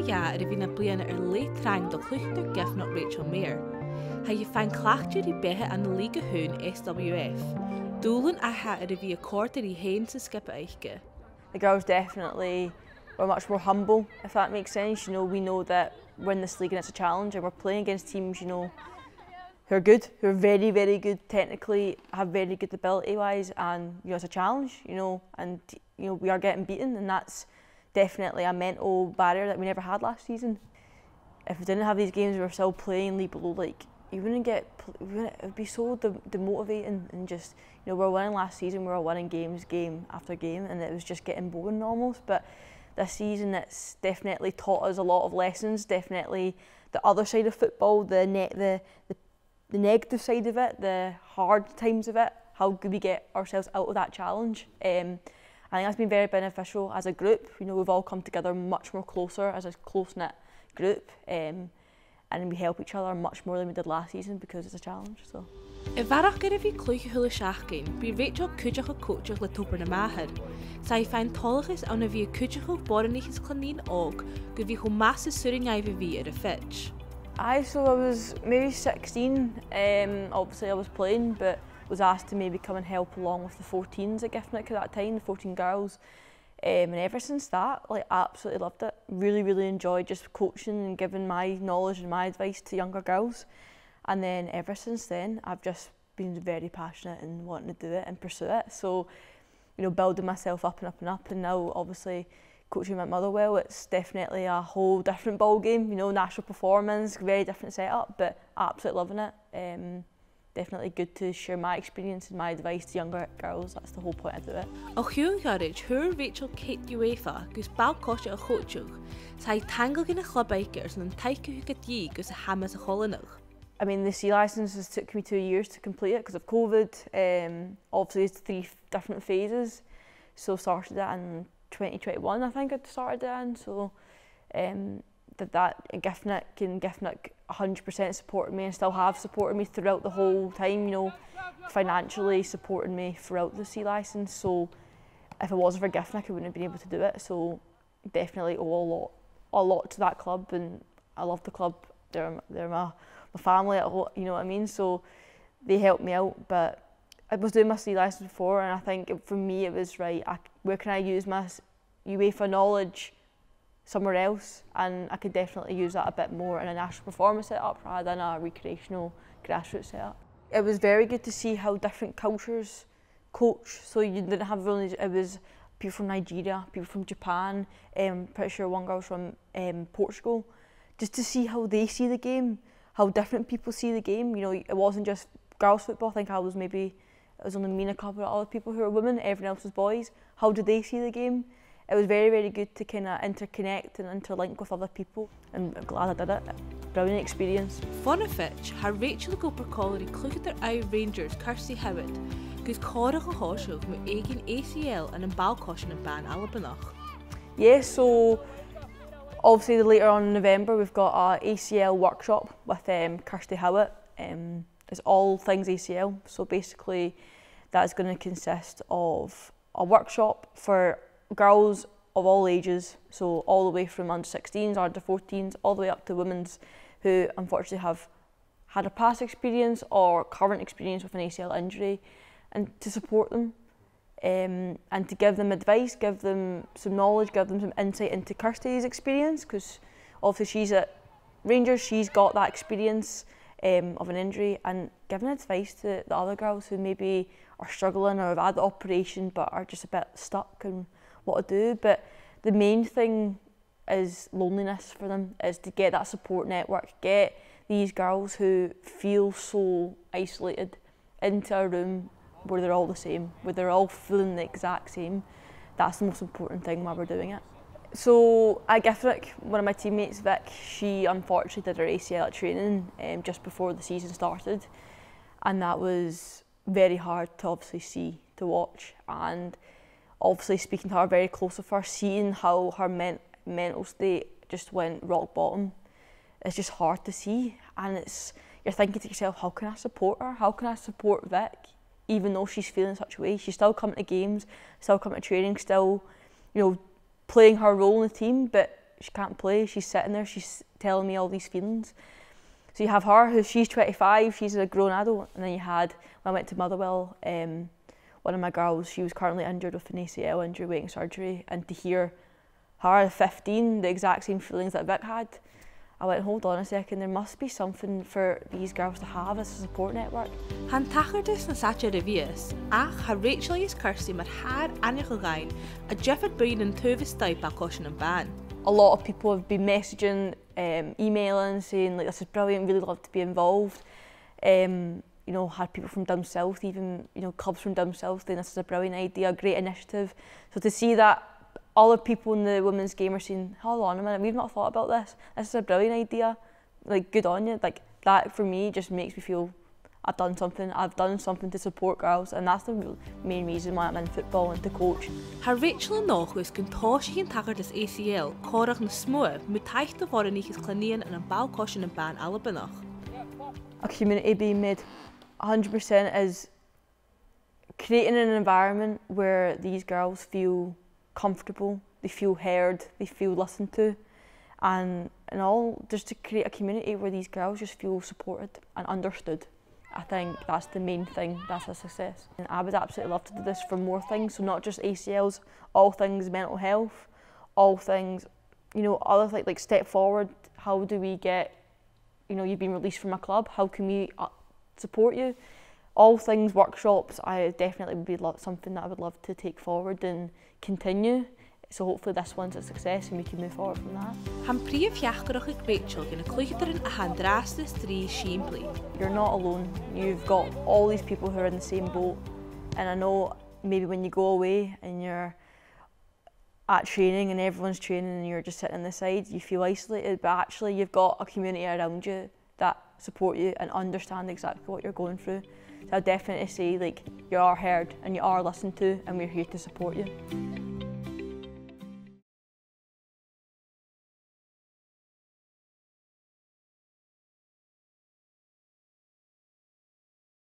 jaar er bhína bliana leitreang do Cluicheadair Giffnock Rachel Mair. Ha you find clachtiúir I bhith an Liga Hún SWF. Dúlan aha er bhí a cuideachd hain sa cuideachd. The girls definitely were much more humble, if that makes sense. You know, we know that we're in this league and it's a challenge, and we're playing against teams, you know, who are good, who are very, very good technically, have very good ability-wise, and you know, it's a challenge, you know, and you know, we are getting beaten, and that's definitely a mental barrier that we never had last season. If we didn't have these games, we were still playing league below, like, it would be so demotivating, and just, you know, we were winning last season, we were winning games, game after game, and it was just getting boring almost. But this season, it's definitely taught us a lot of lessons. Definitely the other side of football, the negative side of it, the hard times of it, how good we get ourselves out of that challenge. I think that's been very beneficial as a group. You know, we've all come together much more closer as a close-knit group. And we help each other much more than we did last season because it's a challenge. So. I bharach gyda bhí Cluicheadairean, bhí Rachel cuideachd coideachd le Tobar na Màthar. Sa I find tolachas an a bhí cuideachd boranichas clanín og, go bhí go massa suringai bhí ar a fitch. So I was maybe 16, obviously I was playing, but was asked to maybe come and help along with the 14s at Giffnock at that time, the 14 girls. And ever since that, like, absolutely loved it. Really, really enjoyed just coaching and giving my knowledge and my advice to younger girls. And then ever since then, I've just been very passionate and wanting to do it and pursue it. So, you know, building myself up and up and up. And now, obviously, coaching at Motherwell, it's definitely a whole different ball game. You know, national performance, very different setup, but absolutely loving it. Definitely good to share my experience and my advice to younger girls. That's the whole point of it. Och hiún garage, huair Rachel Kate UEFA, gus ballcoiste a chóteach, sa tangle gin a chluicheadairean and taic cuideachd gus a hamas a cholanach. I mean, the C licenses took me 2 years to complete it because of COVID. Obviously, it's 3 different phases. So started that in 2021, I think I started it in. So did that in Giffnock, and Giffnock 100% supported me and still have supported me throughout the whole time, you know, financially supporting me throughout the C licence. So if it wasn't for Giffnock, I wouldn't have been able to do it. So definitely owe a lot to that club, and I love the club. They're my family, you know what I mean? So they helped me out, but I was doing my C licence before, and I think for me it was right, where can I use my UEFA knowledge somewhere else, and I could definitely use that a bit more in a national performance setup rather than a recreational grassroots setup. It was very good to see how different cultures coach. So you didn't have only, it was people from Nigeria, people from Japan, pretty sure one girl was from Portugal, just to see how they see the game, how different people see the game. You know, it wasn't just girls football. I think it was only me and a couple of other people who were women, everyone else was boys. How did they see the game? It was very, very good to kind of interconnect and interlink with other people, and I'm glad I did it. Brilliant experience. Fonna fitch, ha Rachel go per colliery Cluicheadairean Rangers cuideachd, gus cóideach a hóisiúil mu éigin ACL and an ballcoishin and ban ALBA. Yeah, so obviously later on in November we've got our ACL workshop with cuideachd. It's all things ACL, so basically that's going to consist of a workshop for girls of all ages, so all the way from under 16s, under 14s, all the way up to women's who unfortunately have had a past experience or current experience with an ACL injury, and to support them and to give them advice, give them some knowledge, give them some insight into Kirsty's experience, because obviously she's at Rangers, she's got that experience of an injury, and giving advice to the other girls who maybe are struggling or have had the operation but are just a bit stuck and what to do. But the main thing is loneliness for them, is to get that support network, get these girls who feel so isolated into a room where they're all the same, where they're all feeling the exact same. That's the most important thing while we're doing it. So at Giffnock, one of my teammates, Vic, she unfortunately did her ACL at training just before the season started, and that was very hard to obviously see, to watch, and obviously speaking to her, very close with her, seeing how her mental state just went rock bottom, it's just hard to see. And you're thinking to yourself, how can I support her? How can I support Vic? Even though she's feeling such a way, she's still coming to games, still coming to training, still, you know, playing her role in the team, but she can't play, she's sitting there, she's telling me all these feelings. So you have her, she's 25, she's a grown adult, and then you had, when I went to Motherwell, one of my girls, she was currently injured with an ACL injury, waiting surgery, and to hear her at 15, the exact same feelings that Vic had, I went, hold on a second, there must be something for these girls to have as a support network. Han tachardus na sacha revius, ach ha Rachel is Kirsty mar haar anigelgain, a Jefford Bruidhinn Tovis dhaibh back caution and ban. A lot of people have been messaging, emailing, saying like, this is brilliant, really love to be involved. You know, had people from down south, even, you know, clubs from down south saying this is a brilliant idea, a great initiative. So to see that other people in the women's game are saying, hold on a minute, we've not thought about this is a brilliant idea, like good on you, like that for me just makes me feel I've done something to support girls, and that's the main reason why I'm in football and to coach. Har Rachel yn nóchwys gyn tosi yn tachardus ACL, corach na smua, mu taic do bhorinichas clanian and an bal caution and ban ALBA. A community being made 100% is creating an environment where these girls feel comfortable, they feel heard, they feel listened to, and all just to create a community where these girls just feel supported and understood. I think that's the main thing, that's a success. And I would absolutely love to do this for more things, so not just ACLs, all things mental health, all things, you know, other things like step forward, how do we get, you know, you've been released from a club, how can we support you? All things workshops, I definitely would be something that I would love to take forward and continue. So hopefully this one's a success and we can move forward from that. Han prif fiachgarach ag Rachel gyn y Cluicheadairean a han drastus 3 shimply. You're not alone. You've got all these people who are in the same boat. And I know maybe when you go away and you're at training and everyone's training and you're just sitting on the side, you feel isolated, but actually you've got a community around you that support you and understand exactly what you're going through. So I definitely say like you are heard and you are listened to and we're here to support you.